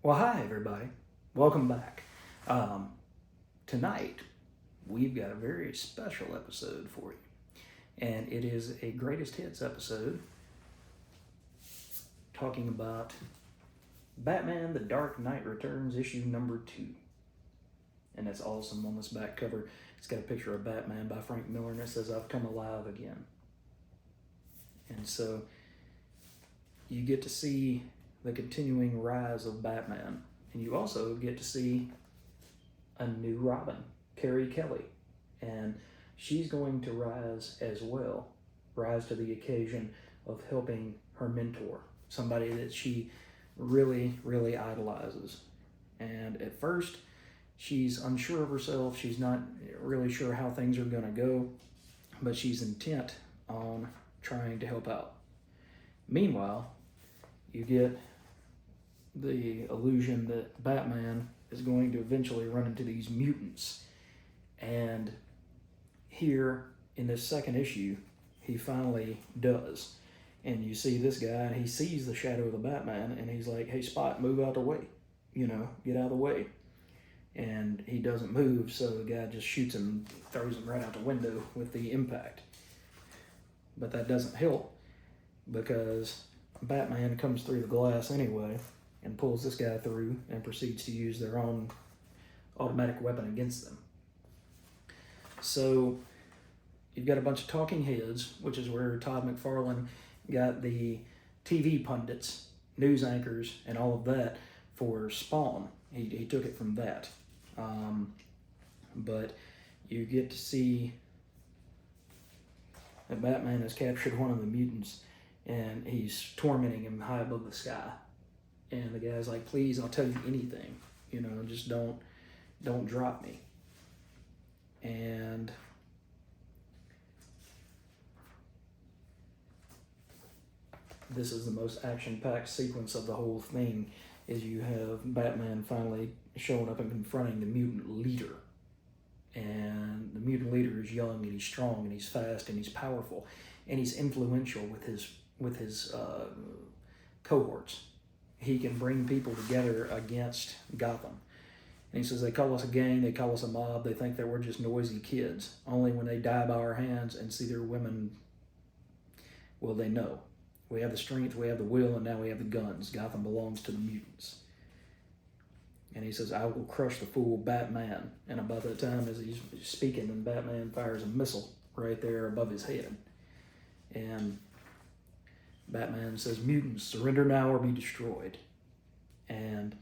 Well, hi, everybody. Welcome back. Tonight, we've got a very special episode for you, and it is a greatest hits episode talking about Batman The Dark Knight Returns issue number 2. And that's awesome. On this back cover, it's got a picture of Batman by Frank Miller, and it says, "I've come alive again." And so you get to see the continuing rise of Batman. And you also get to see a new Robin, Carrie Kelly. And she's going to rise as well, rise to the occasion of helping her mentor, somebody that she really, really idolizes. And at first, she's unsure of herself. She's not really sure how things are going to go, but she's intent on trying to help out. Meanwhile, you get the illusion that Batman is going to eventually run into these mutants. And here in this second issue, he finally does. And you see this guy, and he sees the shadow of the Batman, and he's like, "Hey, Spot, move out of the way. Get out of the way." And he doesn't move, so the guy just shoots him, throws him right out the window with the impact. But that doesn't help, because Batman comes through the glass anyway and pulls this guy through and proceeds to use their own automatic weapon against them. So you've got a bunch of talking heads, which is where Todd McFarlane got the TV pundits, news anchors, and all of that for Spawn. He took it from that. But you get to see that Batman has captured one of the mutants, and he's tormenting him high above the sky. And the guy's like, "Please, I'll tell you anything. Just don't drop me." And this is the most action-packed sequence of the whole thing, is you have Batman finally showing up and confronting the mutant leader. And the mutant leader is young, and he's strong, and he's fast, and he's powerful, and he's influential with his cohorts. He can bring people together against Gotham. And he says, "They call us a gang, they call us a mob, they think that we're just noisy kids. Only when they die by our hands and see their women will they know. We have the strength, we have the will, and now we have the guns. Gotham belongs to the mutants." And he says, "I will crush the fool Batman." And about that time, as he's speaking, and Batman fires a missile right there above his head. And Batman says, "Mutants, surrender now or be destroyed." And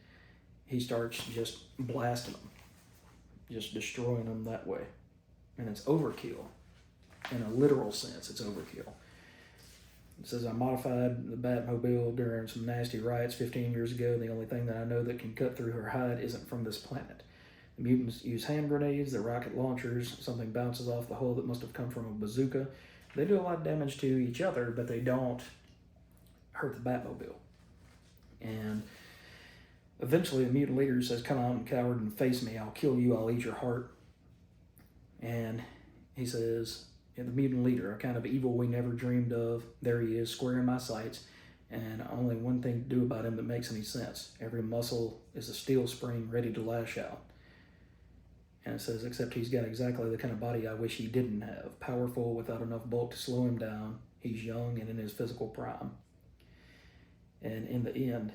he starts just blasting them, just destroying them that way. And it's overkill. In a literal sense, it's overkill. It says, "I modified the Batmobile during some nasty riots 15 years ago. The only thing that I know that can cut through her hide isn't from this planet. The mutants use hand grenades, they're rocket launchers, something bounces off the hull that must have come from a bazooka. They do a lot of damage to each other, but they don't hurt the Batmobile." And eventually the mutant leader says, "Come on, coward, and face me. I'll kill you, I'll eat your heart." And he says, "The mutant leader, a kind of evil we never dreamed of. There he is, square in my sights, and only one thing to do about him that makes any sense. Every muscle is a steel spring ready to lash out." And it says, "Except he's got exactly the kind of body I wish he didn't have. Powerful, without enough bulk to slow him down. He's young and in his physical prime." And in the end,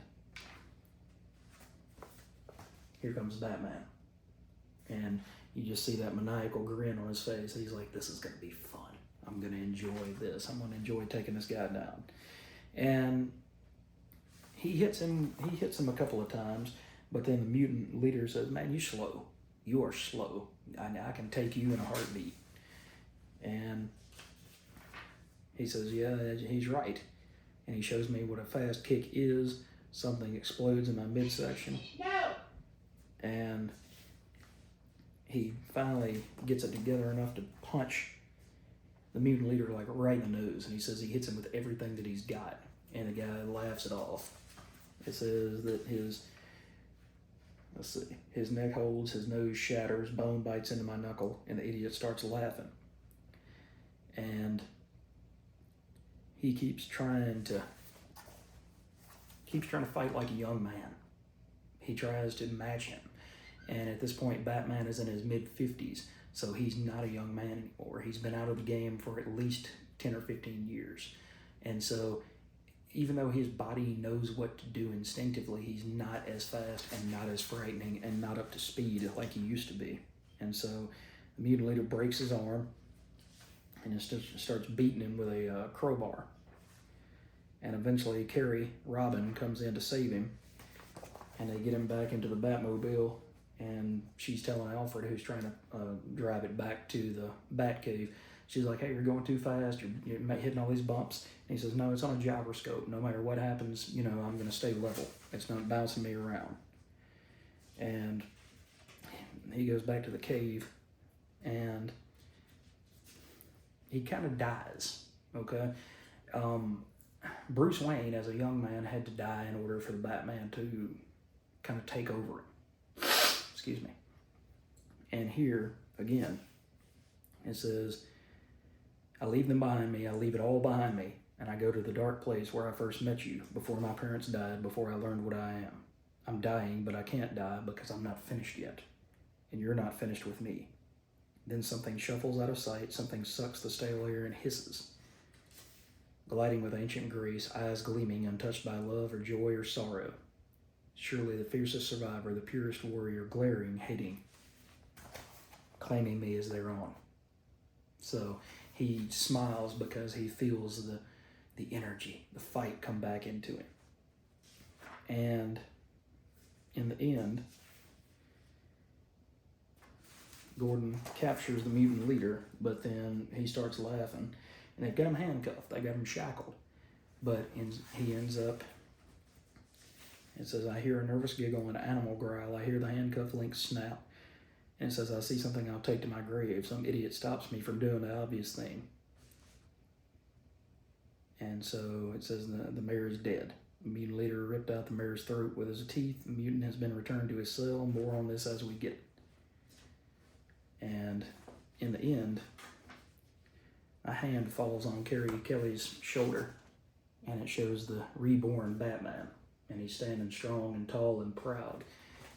here comes Batman. And you just see that maniacal grin on his face. He's like, "This is going to be fun. I'm going to enjoy this. I'm going to enjoy taking this guy down." And he hits him a couple of times, but then the mutant leader says, "Man, you're slow. You are slow. I can take you in a heartbeat." And he says, "Yeah, he's right." And he shows me what a fast kick is. Something explodes in my midsection. No! And he finally gets it together enough to punch the mutant leader like right in the nose. And he says he hits him with everything that he's got. And the guy laughs it off. It says that his neck holds, his nose shatters, bone bites into my knuckle, and the idiot starts laughing. And he keeps trying to fight like a young man. He tries to match him. And at this point, Batman is in his mid-50s, so he's not a young man anymore. He's been out of the game for at least 10 or 15 years. And so even though his body knows what to do instinctively, he's not as fast and not as frightening and not up to speed like he used to be. And so the mutant leader breaks his arm and starts beating him with a crowbar. And eventually Carrie, Robin, comes in to save him, and they get him back into the Batmobile, and she's telling Alfred, who's trying to drive it back to the Batcave, she's like, hey, you're going too fast, you're hitting all these bumps. And he says, no, it's on a gyroscope. No matter what happens, you know, I'm going to stay level. It's not bouncing me around. And he goes back to the cave, and he kind of dies, okay? Bruce Wayne, as a young man, had to die in order for the Batman to kind of take over him. Excuse me. And here, again, it says, I leave them behind me, I leave it all behind me, and I go to the dark place where I first met you, before my parents died, before I learned what I am. I'm dying, but I can't die because I'm not finished yet, and you're not finished with me. Then something shuffles out of sight, something sucks the stale air and hisses. Gliding with ancient grace, eyes gleaming, untouched by love or joy or sorrow. Surely the fiercest survivor, the purest warrior, glaring, hating, claiming me as their own. So he smiles because he feels the energy, the fight come back into him. And in the end, Gordon captures the mutant leader, but then he starts laughing. And they've got him handcuffed, they got him shackled. But he ends up, it says, I hear a nervous giggle and an animal growl. I hear the handcuff links snap. And it says, I see something I'll take to my grave. Some idiot stops me from doing the obvious thing. And so it says the mayor is dead. The mutant leader ripped out the mayor's throat with his teeth. The mutant has been returned to his cell. More on this as we get it. And in the end, a hand falls on Kelly's shoulder, and it shows the reborn Batman. And he's standing strong and tall and proud.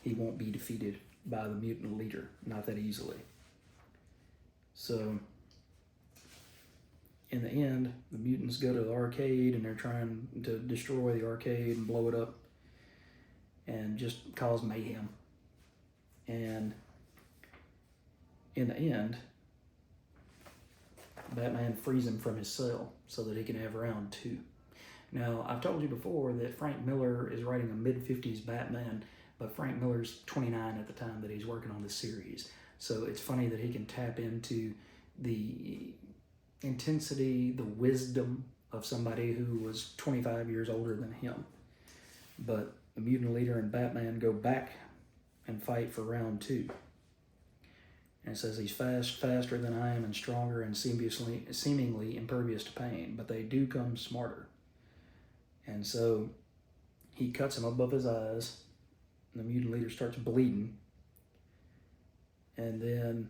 He won't be defeated by the mutant leader, not that easily. So, in the end, the mutants go to the arcade, and they're trying to destroy the arcade and blow it up and just cause mayhem. And in the end, Batman frees him from his cell so that he can have round 2. Now, I've told you before that Frank Miller is writing a mid-50s Batman, but Frank Miller's 29 at the time that he's working on this series. So it's funny that he can tap into the intensity, the wisdom of somebody who was 25 years older than him. But the mutant leader and Batman go back and fight for round 2. And it says he's faster than I am, and stronger, and seemingly impervious to pain, but they do come smarter. And so he cuts him above his eyes, and the mutant leader starts bleeding. And then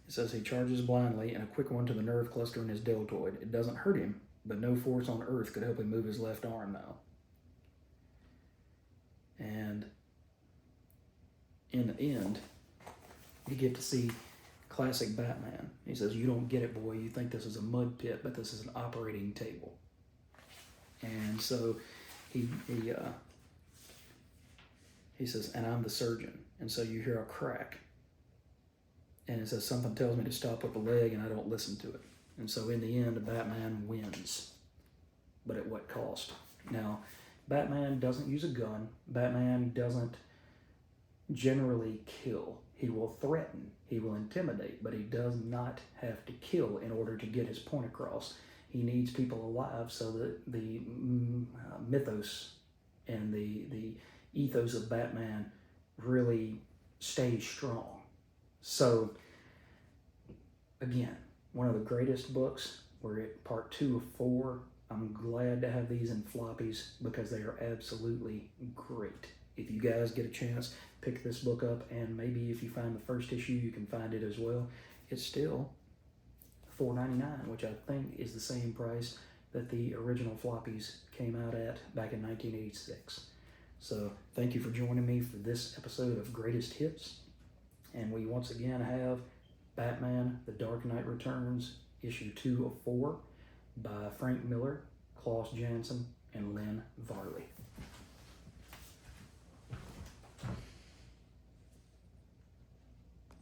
it says he charges blindly, and a quick one to the nerve cluster in his deltoid. It doesn't hurt him, but no force on earth could help him move his left arm now. And in the end, you get to see classic Batman. He says, you don't get it, boy. You think this is a mud pit, but this is an operating table. And so he says, and I'm the surgeon. And so you hear a crack. And it says, something tells me to stop with the leg, and I don't listen to it. And so in the end, Batman wins. But at what cost? Now, Batman doesn't use a gun. Batman doesn't generally kill. He will threaten, he will intimidate, but he does not have to kill in order to get his point across. He needs people alive so that the mythos and the ethos of Batman really stays strong. So, again, one of the greatest books. We're at part 2 of 4. I'm glad to have these in floppies because they are absolutely great. If you guys get a chance, pick this book up, and maybe if you find the first issue, you can find it as well. It's still $4.99, which I think is the same price that the original floppies came out at back in 1986. So thank you for joining me for this episode of Greatest Hits. And we once again have Batman, The Dark Knight Returns, issue 2 of 4 by Frank Miller, Klaus Janson, and Lynn Varley.